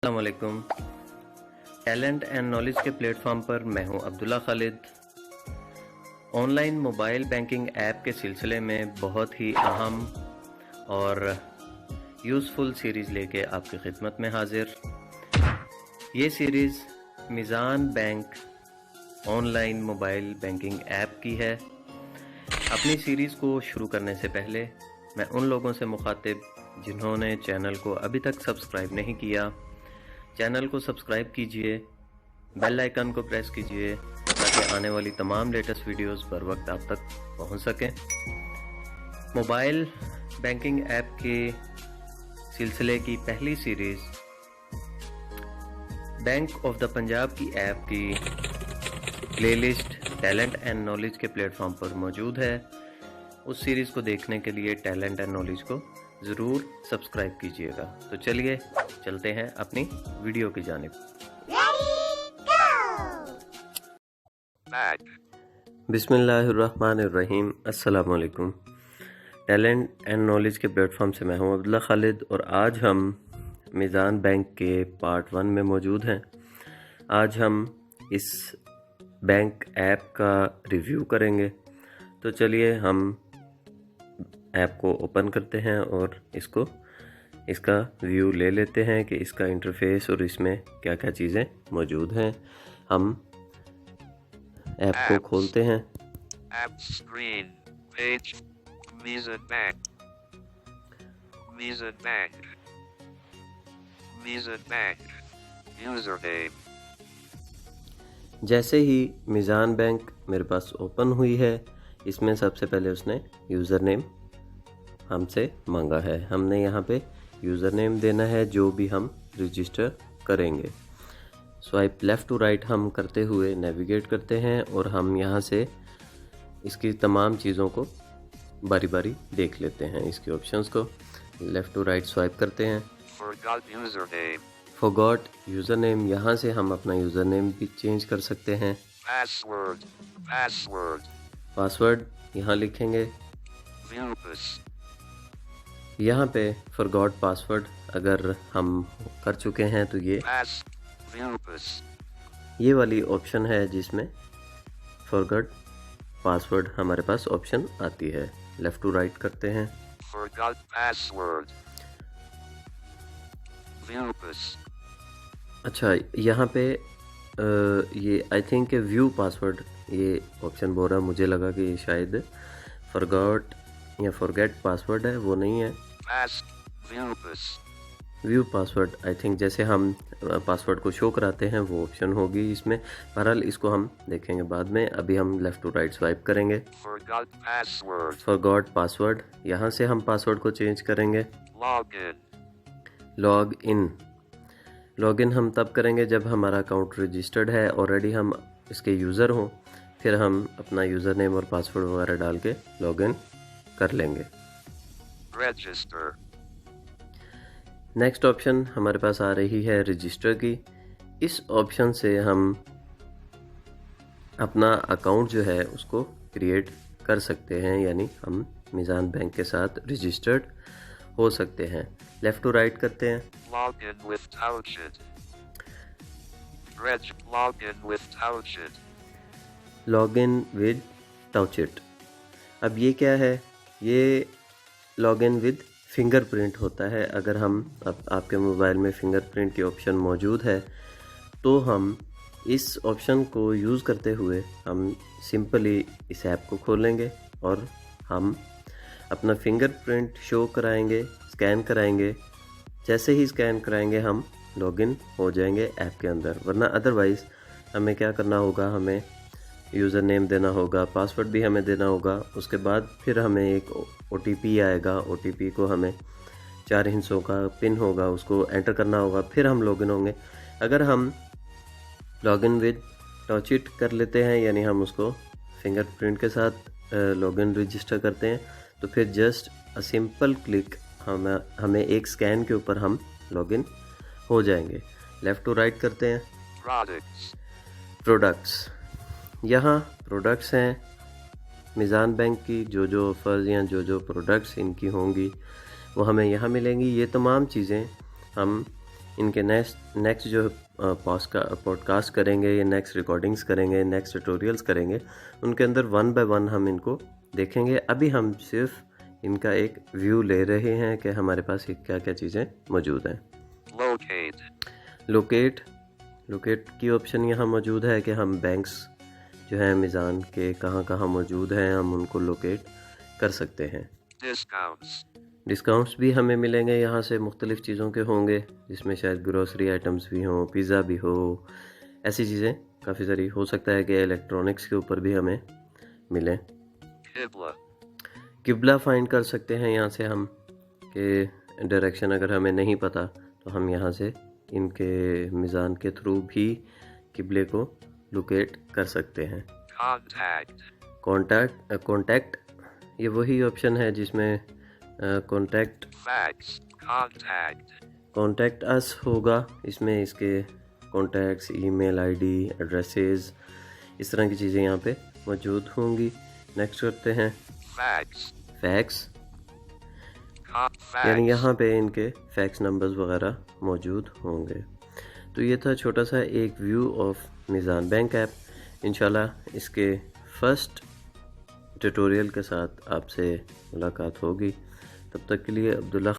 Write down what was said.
अस्सलाम वालेकुम। Talent and knowledge के प्लेटफॉर्म पर मैं हूं Abdullah Khalid. Online mobile banking app के सिलसिले में बहुत ही अहम और यूज़फुल सीरीज़ लेके आपकी खिदमत में हाजिर। ये series Meezan bank online mobile banking app की है। अपनी सीरीज़ को शुरू करने से पहले मैं उन लोगों से मुखातिब जिन्होंने चैनल को अभी तक सब्सक्राइब नहीं किया, चैनल को सब्सक्राइब कीजिए, बेल आइकन को प्रेस कीजिए ताकि आने वाली तमाम लेटेस्ट वीडियोस बर वक्त आप तक पहुंच सकें। मोबाइल बैंकिंग ऐप के सिलसिले की पहली series bank of the Punjab की ऐप की प्लेलिस्ट टैलेंट एंड नॉलेज के प्लेटफॉर्म पर मौजूद है। उस सीरीज़ को देखने के लिए टैलेंट एंड नॉलेज को ज़रूर सब्सक्राइब कीजिएगा। तो चलिए चलते हैं अपनी वीडियो की जानिब। बिस्मिल्लाहिर्रहमानिर्रहीम। अस्सलाम वालेकुम। टैलेंट एंड नॉलेज के प्लेटफॉर्म से मैं हूं अब्दुल्ला खालिद और आज हम मीज़ान बैंक के पार्ट 1 में मौजूद हैं। आज हम इस बैंक ऐप का रिव्यू करेंगे। तो चलिए हम ऐप को ओपन करते हैं और इसका व्यू ले लेते हैं कि इसका इंटरफेस और इसमें क्या क्या चीज़ें मौजूद हैं। हम ऐप को खोलते हैं। App screen, page, Meezan bank, Meezan bank, Meezan bank, user name. जैसे ही मीज़ान बैंक मेरे पास ओपन हुई है, इसमें सबसे पहले उसने यूज़र नेम हमसे मांगा है। हमने यहाँ पे यूज़र नेम देना है जो भी हम रजिस्टर करेंगे। स्वाइप लेफ़्ट टू राइट हम करते हुए नेविगेट करते हैं और हम यहाँ से इसकी तमाम चीज़ों को बारी बारी देख लेते हैं। इसके ऑप्शंस को लेफ़्ट टू राइट स्वाइप करते हैं। फॉरगॉट यूज़र नेम, यहाँ से हम अपना यूज़र नेम भी चेंज कर सकते हैं। पासवर्ड यहाँ लिखेंगे। यहाँ पे फॉरगॉट पासवर्ड अगर हम कर चुके हैं तो ये वाली ऑप्शन है जिसमें फॉरगॉट पासवर्ड हमारे पास ऑप्शन आती है। लेफ़्ट टू राइट करते हैं। अच्छा, यहाँ पे ये आई थिंक व्यू पासवर्ड ये ऑप्शन बोल रहा है। मुझे लगा कि शायद फॉरगॉट या फॉरगेट पासवर्ड है, वो नहीं है। व्यू पासवर्ड आई थिंक जैसे हम पासवर्ड को शो कराते हैं वो ऑप्शन होगी इसमें। बहरहाल इसको हम देखेंगे बाद में। अभी हम लेफ़्ट टू राइट स्वाइप करेंगे। फॉरगॉट पासवर्ड, यहाँ से हम पासवर्ड को चेंज करेंगे। लॉग इन हम तब करेंगे जब हमारा अकाउंट रजिस्टर्ड है, ऑलरेडी हम इसके यूज़र हों, फिर हम अपना यूज़र नेम और पासवर्ड वगैरह डाल के लॉग इन कर लेंगे। रजिस्टर। नेक्स्ट ऑप्शन हमारे पास आ रही है रजिस्टर की। इस ऑप्शन से हम अपना अकाउंट जो है उसको क्रिएट कर सकते हैं, यानी हम मीज़ान बैंक के साथ रजिस्टर्ड हो सकते हैं। लेफ़्ट टू राइट करते हैं। Log in with touch it. अब ये क्या है? ये लॉग इन विद फिंगरप्रिंट होता है। अगर हम आपके मोबाइल में फिंगरप्रिंट की ऑप्शन मौजूद है तो हम इस ऑप्शन को यूज़ करते हुए हम सिंपली इस ऐप को खोलेंगे और हम अपना फिंगरप्रिंट शो कराएंगे, स्कैन कराएंगे। जैसे ही स्कैन कराएंगे हम लॉगिन हो जाएंगे ऐप के अंदर। वरना अदरवाइज़ हमें क्या करना होगा, हमें यूज़र नेम देना होगा, पासवर्ड भी हमें देना होगा। उसके बाद फिर हमें एक OTP आएगा। OTP को हमें 4 हिस्सों का पिन होगा, उसको एंटर करना होगा, फिर हम लॉगिन होंगे। अगर हम लॉगिन विद टाउचिट कर लेते हैं, यानी हम उसको फिंगरप्रिंट के साथ लॉगिन रजिस्टर करते हैं, तो फिर जस्ट अ सिंपल क्लिक हमें एक स्कैन के ऊपर हम लॉगिन हो जाएंगे। लेफ़्ट टू राइट करते हैं। प्रोडक्ट्स, यहाँ प्रोडक्ट्स हैं मीज़ान बैंक की। जो ऑफ़र्स या जो प्रोडक्ट्स इनकी होंगी वो हमें यहाँ मिलेंगी। ये तमाम चीज़ें हम इनके नेक्स्ट जो पॉडकास्ट करेंगे या नेक्स्ट रिकॉर्डिंग्स करेंगे, नेक्स्ट ट्यूटोरियल्स करेंगे, उनके अंदर 1 बाय 1 हम इनको देखेंगे। अभी हम सिर्फ इनका एक व्यू ले रहे हैं कि हमारे पास ये क्या क्या चीज़ें मौजूद हैं। लोकेट की ऑप्शन यहाँ मौजूद है कि हम बैंक्स जो है मीज़ान के कहाँ कहाँ मौजूद हैं, हम उनको लोकेट कर सकते हैं। डिस्काउंट्स भी हमें मिलेंगे यहाँ से, मुख्तलिफ़ चीज़ों के होंगे, जिसमें शायद ग्रोसरी आइटम्स भी हों, पिज़्ज़ा भी हो, ऐसी चीज़ें काफ़ी सारी। हो सकता है कि इलेक्ट्रॉनिक्स के ऊपर भी हमें मिलें। किबला फाइंड कर सकते हैं यहाँ से हम, कि डायरेक्शन अगर हमें नहीं पता तो हम यहाँ से इनके मीज़ान के थ्रू भी किबले को लोकेट कर सकते हैं। कॉन्टैक्ट ये वही ऑप्शन है जिसमें कॉन्टैक्ट अस होगा, इसमें इसके कॉन्टैक्ट्स, ईमेल आईडी, एड्रेसेस, इस तरह की चीज़ें यहाँ पे मौजूद होंगी। नेक्स्ट करते हैं फैक्स, यानी यहाँ पे इनके फैक्स नंबर्स वगैरह मौजूद होंगे। तो ये था छोटा सा एक view of Meezaan bank app. इंशाल्लाह इसके फर्स्ट ट्यूटोरियल के साथ आपसे मुलाकात होगी। तब तक के लिए अब्दुल्ला